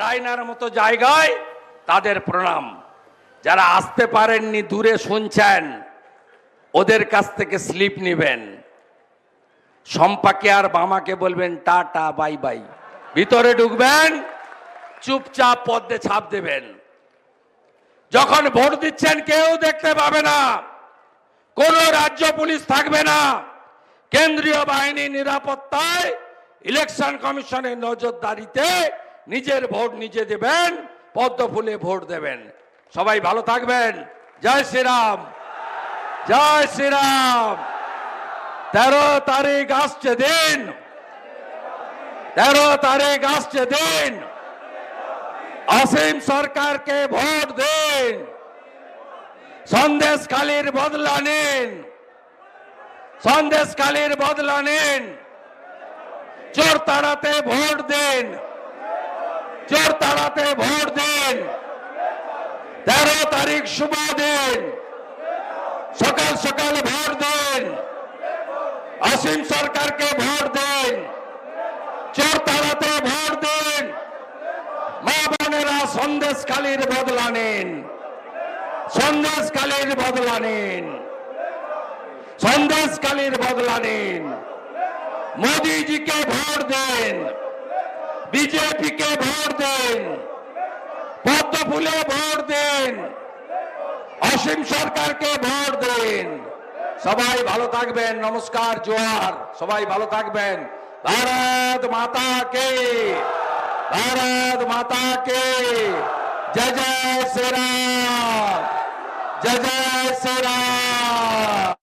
রায়নার মতো জায়গায় তাদের প্রণাম। যারা আসতে পারেননি, দূরে শুনছেন, ওদের কাছ থেকে স্লিপ নেবেন। সম্পাকে আর বামাকে বলবেন টাটা বাই বাই, ভিতরে ঢুকবেন, চুপচাপ পদ্মে ছাপ দেবেন। যখন ভোট দিচ্ছেন কেউ দেখতে পাবে না, কোনো রাজ্য পুলিশ থাকবে না, কেন্দ্রীয় বাহিনী নিরাপত্তায়, ইলেকশন কমিশনের নজরদারিতে নিজের ভোট নিজে দেবেন, পদ্ম ফুলে ভোট দেবেন। সবাই ভালো থাকবেন। জয় শ্রীরাম, জয় শ্রীরাম। 13 তারিখ আসছে দিন, 13 তারিখ আসছে দিন, অসীম সরকারকে ভোট দিন, সন্দেশখালীর বদলা নিন, সন্দেশখালীর বদলা নিন, চোর তাড়াতে ভোট দিন, চোর তাড়াতে ভোট দিন। 13 তারিখ শুভ দিন, সকাল সকাল ভোট দিন, অসীম সরকারকে ভোট দিন, চোর তাড়াতে ভোট দিন। মা বোনেরা সন্দেশখালীর বদলা নিন, সন্দেশখালীর বদলা নিন, সন্দেশখালীর বদলা নিন। মোদীজিকে ভোট দিন, বিজেপিকে ভোট দিন, পদ্ম ফুলে ভোট দিন, অসীম সরকারকে ভোট দিন। সবাই ভালো থাকবেন। নমস্কার, জোহার। সবাই ভালো থাকবেন। ভারত মাতা কে, भारत माता के जय जय श्री राम, जय जय श्री राम।